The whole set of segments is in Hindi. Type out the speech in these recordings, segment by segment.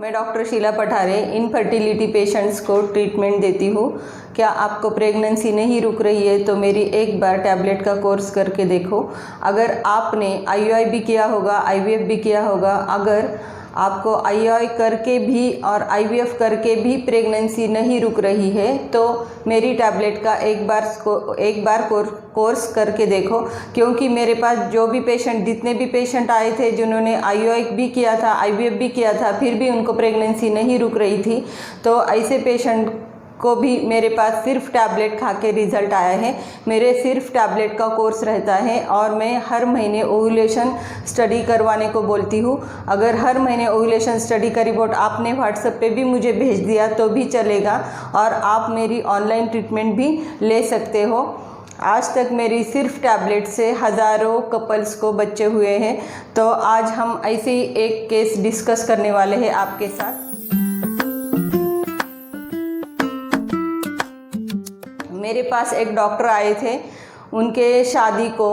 मैं doctor Sheela Pathare infertility patients को ट्रीटमेंट देती हूँ। क्या आपको प्रेगनेंसी नहीं रुक रही है तो मेरी एक बार टैबलेट का कोर्स करके देखो। अगर आपने IUI भी किया होगा, IVF भी किया होगा, अगर आपको IUI करके भी और IVF करके भी प्रेगनेंसी नहीं रुक रही है तो मेरी टैबलेट का एक बार कोर्स करके देखो। क्योंकि मेरे पास जितने भी पेशेंट आए थे जिन्होंने IUI भी किया था, IVF भी किया था, फिर भी उनको प्रेगनेंसी नहीं रुक रही थी, तो ऐसे पेशेंट को भी मेरे पास सिर्फ टैबलेट खा के रिज़ल्ट आया है। मेरे सिर्फ टैबलेट का कोर्स रहता है और मैं हर महीने ओव्यूलेशन स्टडी करवाने को बोलती हूँ। अगर हर महीने ओव्यूलेशन स्टडी का रिपोर्ट आपने व्हाट्सएप पे भी मुझे भेज दिया तो भी चलेगा और आप मेरी ऑनलाइन ट्रीटमेंट भी ले सकते हो। आज तक मेरी सिर्फ टैबलेट से हज़ारों कपल्स को बच्चे हुए हैं। तो आज हम ऐसे ही एक केस डिस्कस करने वाले हैं आपके साथ। मेरे पास एक डॉक्टर आए थे, उनके शादी को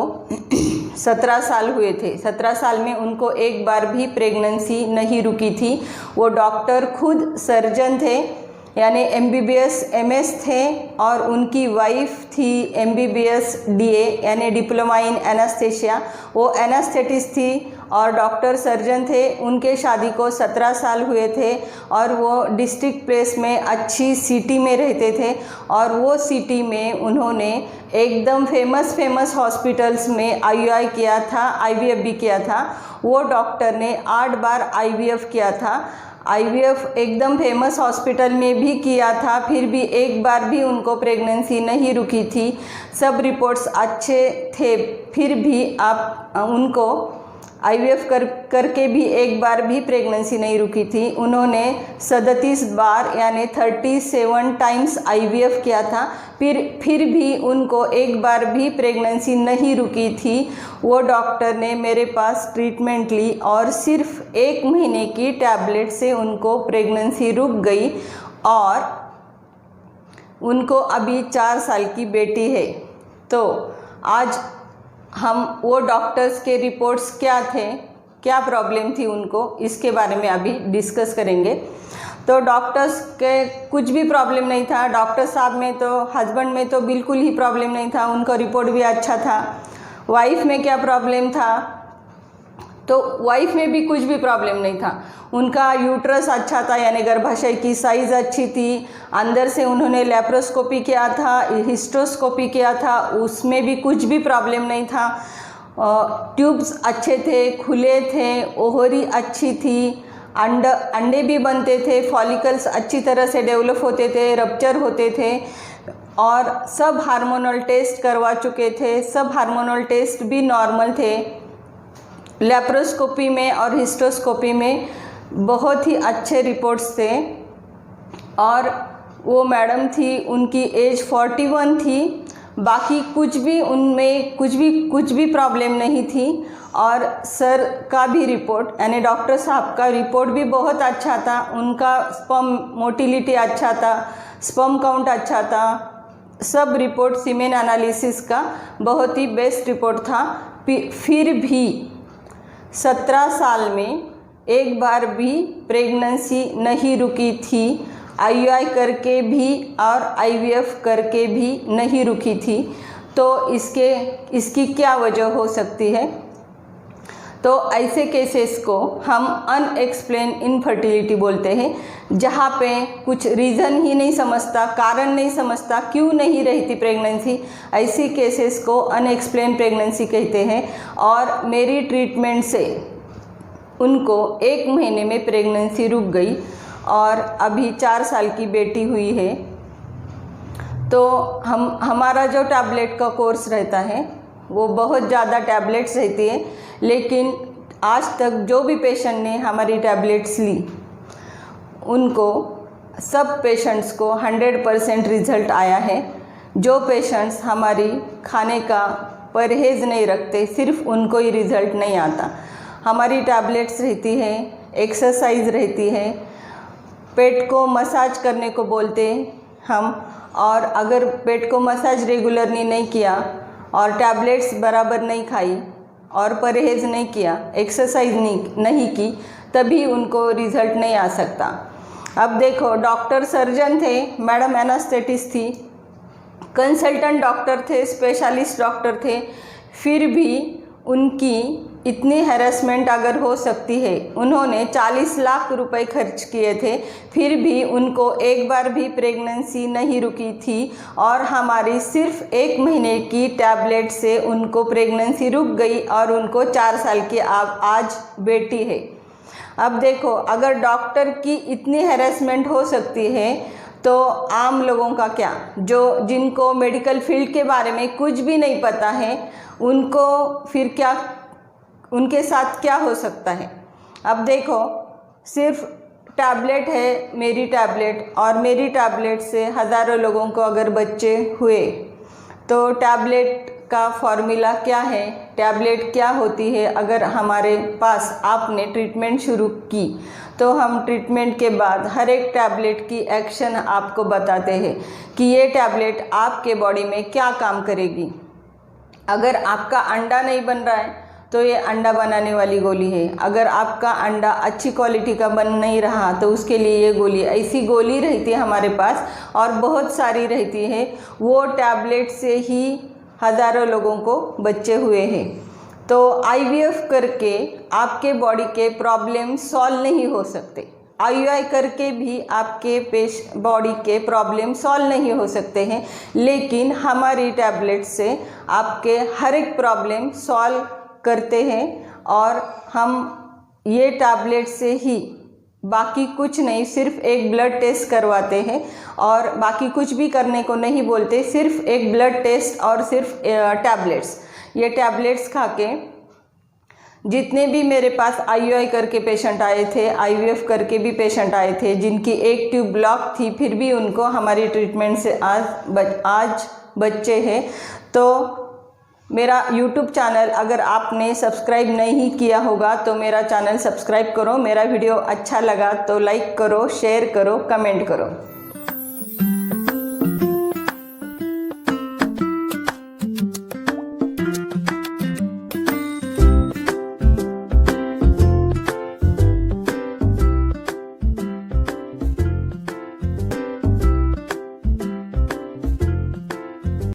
17 साल हुए थे। 17 साल में उनको एक बार भी प्रेगनेंसी नहीं रुकी थी। वो डॉक्टर खुद सर्जन थे, यानी MBBS MS थे, और उनकी वाइफ थी MBBS DA यानी डिप्लोमा इन एनास्थेशिया। वो एनास्थेटिस्ट थी और डॉक्टर सर्जन थे। उनके शादी को 17 साल हुए थे और वो डिस्ट्रिक्ट प्लेस में अच्छी सिटी में रहते थे और वो सिटी में उन्होंने एकदम फेमस हॉस्पिटल्स में IUI किया था, IVF भी किया था। वो डॉक्टर ने 8 बार IVF किया था। IVF एकदम फेमस हॉस्पिटल में भी किया था, फिर भी एक बार भी उनको प्रेगनेंसी नहीं रुकी थी। सब रिपोर्ट्स अच्छे थे, फिर भी उनको IVF करके भी एक बार भी प्रेगनेंसी नहीं रुकी थी। उन्होंने 37 बार यानी 37 टाइम्स IVF किया था, फिर भी उनको एक बार भी प्रेगनेंसी नहीं रुकी थी। वो डॉक्टर ने मेरे पास ट्रीटमेंट ली और सिर्फ 1 महीने की टैबलेट से उनको प्रेगनेंसी रुक गई और उनको अभी 4 साल की बेटी है। तो आज हम वो डॉक्टर्स के रिपोर्ट्स क्या थे, क्या प्रॉब्लम थी उनको, इसके बारे में अभी डिस्कस करेंगे। तो डॉक्टर्स के कुछ भी प्रॉब्लम नहीं था। डॉक्टर साहब में तो, हस्बैंड में तो बिल्कुल ही प्रॉब्लम नहीं था, उनका रिपोर्ट भी अच्छा था। वाइफ में क्या प्रॉब्लम था, तो वाइफ में भी कुछ भी प्रॉब्लम नहीं था। उनका यूट्रस अच्छा था, यानी गर्भाशय की साइज़ अच्छी थी। अंदर से उन्होंने लेप्रोस्कोपी किया था, हिस्टोस्कोपी किया था, उसमें भी कुछ भी प्रॉब्लम नहीं था। ट्यूब्स अच्छे थे, खुले थे, ओवरी अच्छी थी, अंडे भी बनते थे, फॉलिकल्स अच्छी तरह से डेवलप होते थे, रप्चर होते थे और सब हार्मोनल टेस्ट करवा चुके थे। सब हार्मोनल टेस्ट भी नॉर्मल थे। लेप्रोस्कोपी में और हिस्टोस्कोपी में बहुत ही अच्छे रिपोर्ट्स थे और वो मैडम थी, उनकी एज 41 थी। बाकी कुछ भी उनमें कुछ भी प्रॉब्लम नहीं थी। और सर का भी रिपोर्ट यानी डॉक्टर साहब का रिपोर्ट भी बहुत अच्छा था। उनका स्पर्म मोटिलिटी अच्छा था, स्पर्म काउंट अच्छा था। सब रिपोर्ट सीमेन एनालिसिस का बहुत ही बेस्ट रिपोर्ट था। फिर भी 17 साल में एक बार भी प्रेगनेंसी नहीं रुकी थी। IUI करके भी और IVF करके भी नहीं रुकी थी। तो इसकी क्या वजह हो सकती है? तो ऐसे केसेस को हम अनएक्सप्लेन इनफर्टिलिटी बोलते हैं, जहाँ पे कुछ रीज़न ही नहीं समझता, कारण नहीं समझता, क्यों नहीं रहती प्रेगनेंसी। ऐसी केसेस को अनएक्सप्लेन प्रेगनेंसी कहते हैं। और मेरी ट्रीटमेंट से उनको 1 महीने में प्रेगनेंसी रुक गई और अभी 4 साल की बेटी हुई है। तो हमारा जो टैबलेट का कोर्स रहता है वो बहुत ज़्यादा टैबलेट्स रहती है, लेकिन आज तक जो भी पेशेंट ने हमारी टैबलेट्स ली उनको, सब पेशेंट्स को 100% रिज़ल्ट आया है। जो पेशेंट्स हमारी खाने का परहेज़ नहीं रखते, सिर्फ उनको ही रिज़ल्ट नहीं आता। हमारी टैबलेट्स रहती है, एक्सरसाइज रहती है, पेट को मसाज करने को बोलते हम। और अगर पेट को मसाज रेगुलरली नहीं किया और टैबलेट्स बराबर नहीं खाई और परहेज़ नहीं किया, एक्सरसाइज नहीं की, तभी उनको रिज़ल्ट नहीं आ सकता। अब देखो, डॉक्टर सर्जन थे, मैडम एनास्थेटिस्ट थी, कंसल्टेंट डॉक्टर थे, स्पेशलिस्ट डॉक्टर थे, फिर भी उनकी इतनी हैरेसमेंट अगर हो सकती है, उन्होंने 40 लाख रुपए खर्च किए थे, फिर भी उनको एक बार भी प्रेगनेंसी नहीं रुकी थी और हमारी सिर्फ 1 महीने की टैबलेट से उनको प्रेगनेंसी रुक गई और उनको 4 साल की आज बेटी है। अब देखो, अगर डॉक्टर की इतनी हैरेसमेंट हो सकती है तो आम लोगों का क्या, जिनको मेडिकल फील्ड के बारे में कुछ भी नहीं पता है, उनको फिर क्या, उनके साथ क्या हो सकता है। अब देखो, सिर्फ टैबलेट है मेरी टैबलेट, और मेरी टैबलेट से हज़ारों लोगों को अगर बच्चे हुए तो टैबलेट का फॉर्मूला क्या है, टैबलेट क्या होती है। अगर हमारे पास आपने ट्रीटमेंट शुरू की तो हम ट्रीटमेंट के बाद हर एक टैबलेट की एक्शन आपको बताते हैं कि ये टैबलेट आपके बॉडी में क्या काम करेगी। अगर आपका अंडा नहीं बन रहा है तो ये अंडा बनाने वाली गोली है। अगर आपका अंडा अच्छी क्वालिटी का बन नहीं रहा तो उसके लिए ये गोली, ऐसी गोली रहती है हमारे पास और बहुत सारी रहती है। वो टैबलेट से ही हज़ारों लोगों को बच्चे हुए हैं। तो IVF करके आपके बॉडी के प्रॉब्लम सॉल्व नहीं हो सकते, IUI करके भी आपके बॉडी के प्रॉब्लम सॉल्व नहीं हो सकते हैं, लेकिन हमारी टैबलेट से आपके हर एक प्रॉब्लम सॉल्व करते हैं। और हम ये टैबलेट से ही, बाकी कुछ नहीं, सिर्फ एक ब्लड टेस्ट करवाते हैं और बाकी कुछ भी करने को नहीं बोलते, सिर्फ एक ब्लड टेस्ट और सिर्फ टैबलेट्स। ये टैबलेट्स खा के जितने भी मेरे पास IUI करके पेशेंट आए थे, IVF करके भी पेशेंट आए थे, जिनकी एक ट्यूब ब्लॉक थी, फिर भी उनको हमारी ट्रीटमेंट से आज बच्चे हैं। तो मेरा YouTube चैनल अगर आपने सब्सक्राइब नहीं किया होगा तो मेरा चैनल सब्सक्राइब करो। मेरा वीडियो अच्छा लगा तो लाइक करो, शेयर करो, कमेंट करो।